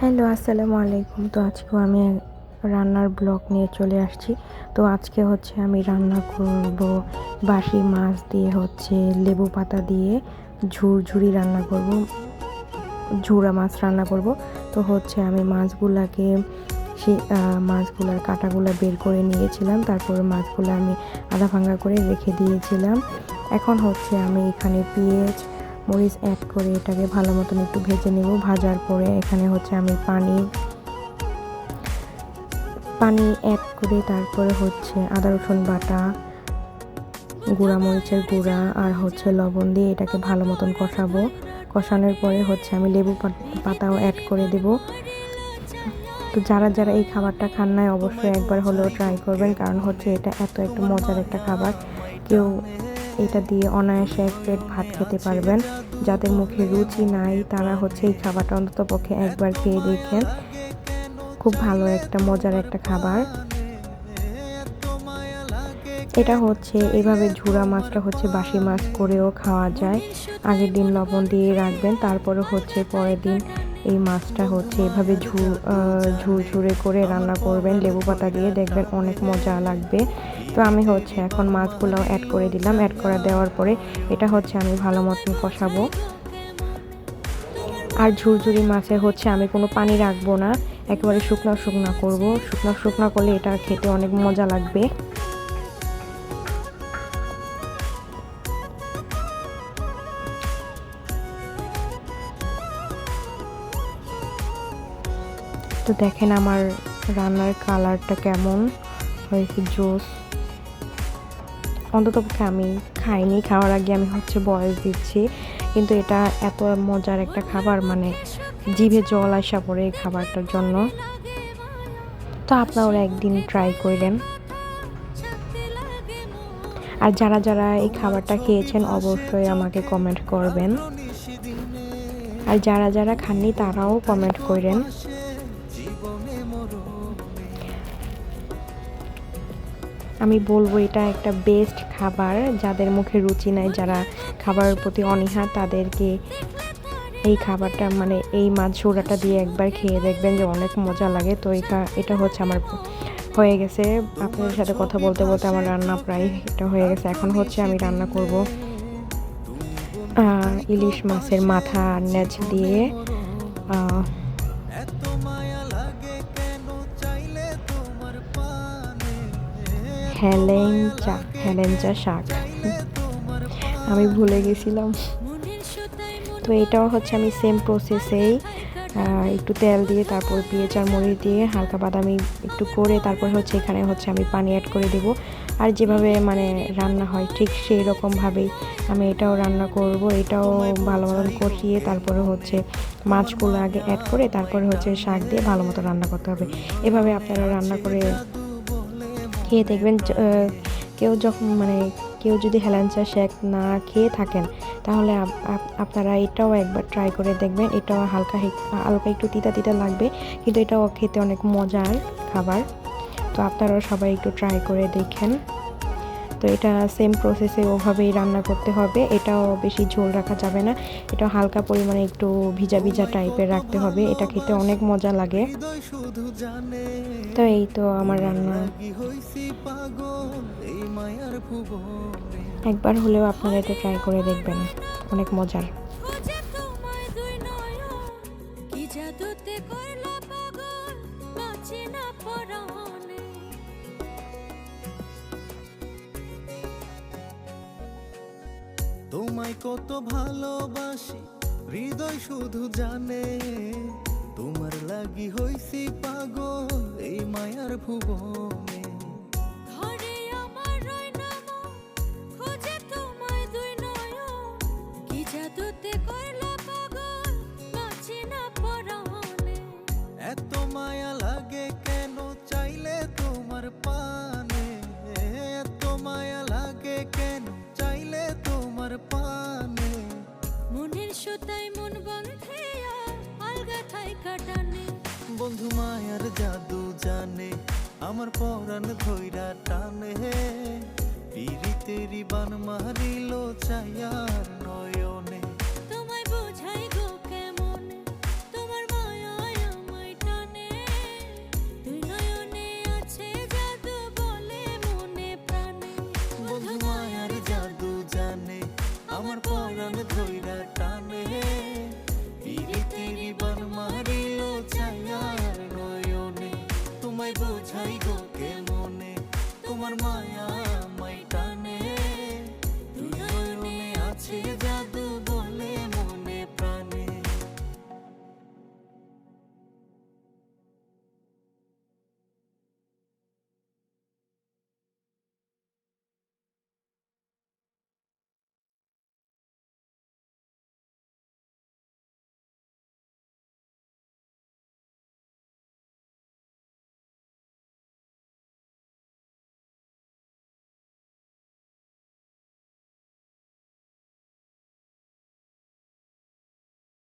Hello, আসসালামু আলাইকুম। তো আজকেও আমি রান্নার ব্লগ নিয়ে চলে আসছি। তো আজকে হচ্ছে আমি রান্না করব বাসি মাছ দিয়ে হচ্ছে লেবু পাতা দিয়ে ঝুরঝুরি রান্না করব, ঝুরা মাছ রান্না করব। তো হচ্ছে আমি মাছগুলাকে মাছগুলার কাঁটাগুলো বের করে নিয়েছিলাম, তারপরে মাছগুলো আমি আধা ভাঙা করে রেখে দিয়েছিলাম। এখন হচ্ছে আমি এখানে পেঁয়াজ মরিচ অ্যাড করে এটাকে ভালো মতন একটু ভেজে নেব। ভাজার পরে এখানে হচ্ছে আমি পানি অ্যাড করে তারপরে হচ্ছে আদা রসুন বাটা, গুঁড়া মরিচের গুঁড়া আর হচ্ছে লবণ দিয়ে এটাকে ভালো মতন কষাবো। কষানোর পরে হচ্ছে আমি লেবু পাতাও অ্যাড করে দেব। তো যারা যারা এই খাবারটা খান নাই অবশ্যই একবার হলেও ট্রাই করবেন, কারণ হচ্ছে এটা এত একটা মজার একটা খাবার। কেউ এটা দিয়ে অনায়াসে এক প্লেট ভাত খেতে পারবেন। যাদের মুখে রুচি নাই তারা হচ্ছে এই খাবারটা অন্তত পক্ষে একবার খেয়ে দেখেন। খুব ভালো একটা মজার একটা খাবার এটা হচ্ছে। এভাবে ঝুরা মাছটা হচ্ছে বাসি মাছ করেও খাওয়া যায়। আগের দিন লবণ দিয়ে রাখবেন, তারপরে হচ্ছে পরের দিন এই মাছটা হচ্ছে এভাবে ঝুরঝুরে করে রান্না করবেন লেবু পাতা দিয়ে, দেখবেন অনেক মজা লাগবে। তো আমি হচ্ছে এখন মাছগুলোও অ্যাড করে দিলাম। অ্যাড করে দেওয়ার পরে এটা হচ্ছে আমি ভালো মতন কষাবো। আর ঝুরঝুরি মাছে হচ্ছে আমি কোনো পানি রাখবো না, একেবারে শুকনো শুকনো করব। শুকনো শুকনো করলে এটা খেতে অনেক মজা লাগবে। তো দেখেন আমার রান্নার কালারটা কেমন হয়েছে, জোস। অন্ততপক্ষে আমি খাইনি, খাওয়ার আগে আমি হচ্ছে বয়স দিচ্ছি, কিন্তু এটা এত মজার একটা খাবার, মানে জিভে জল আসা পড়ে এই খাবারটার জন্য। তো আপনারা একদিন ট্রাই করলেন। আর যারা যারা এই খাবারটা খেয়েছেন অবশ্যই আমাকে কমেন্ট করবেন, আর যারা যারা খাননি তারাও কমেন্ট করেন। আমি বলবো এটা একটা বেস্ট খাবার। যাদের মুখে রুচি নাই, যারা খাবারের প্রতি অনীহা, তাদেরকে এই খাবারটা মানে এই মাছ ঝোড়াটা দিয়ে একবার খেয়ে দেখবেন যে অনেক মজা লাগে। তো এটা হচ্ছে আমার হয়ে গেছে। আপনাদের সাথে কথা বলতে বলতে আমার রান্না প্রায় এটা হয়ে গেছে। এখন হচ্ছে আমি রান্না করব ইলিশ মাছের মাথা আর নেজ দিয়ে হেলেঞ্চা শাক। আমি ভুলে গেছিলাম। তো এটাও হচ্ছে আমি সেম প্রসেসেই একটু তেল দিয়ে তারপর পেঁয়াজ আর মরিচ দিয়ে হালকা বাদামি একটু করে তারপর হচ্ছে এখানে হচ্ছে আমি পানি অ্যাড করে দেব। আর যেভাবে মানে রান্না হয় ঠিক সেই রকমভাবেই আমি এটাও রান্না করব। এটাও ভালো মতন কষিয়ে তারপরে হচ্ছে মাছগুলো আগে অ্যাড করে তারপরে হচ্ছে শাক দিয়ে ভালো মতো রান্না করতে হবে। এভাবে আপনারা রান্না করে খেয়ে দেখবেন। কেউ যদি হেলেঞ্চা শাক না খেয়ে থাকেন তাহলে আপনারা এটাও একবার ট্রাই করে দেখবেন। এটাও হালকা একটু তিতা তিতা লাগবে, কিন্তু এটাও খেতে অনেক মজার খাবার। তো আপনারাও সবাই একটু ট্রাই করে দেখেন। তো এটা সেম প্রসেসে ওভাবেই রান্না করতে হবে। এটাও বেশি ঝোল রাখা যাবে না, এটাও হালকা পরিমাণে একটু ভিজা ভিজা টাইপের রাখতে হবে। এটা খেতে অনেক মজা লাগে। তো এই তো আমার রান্না একবার হলেও আপনারা এটা ট্রাই করে দেখবেন, অনেক মজার। তোমায় কত ভালোবাসি হৃদয় শুধু জানে, তোমার লাগি হইছি পাগল এই মায়ার ভুবনে। এত মায়া লাগে কেন চাইলে তোমার পানে, এত মায়া লাগে কেন চাইলে তোমার পানে। মনের সুতাই মন বন্ধে আলগা থাই কাটানে, বন্ধু মায়ার জাদু জানে আমার পরাণ ধইরা টানে। পিরিতেরি বান মারিল চায়ার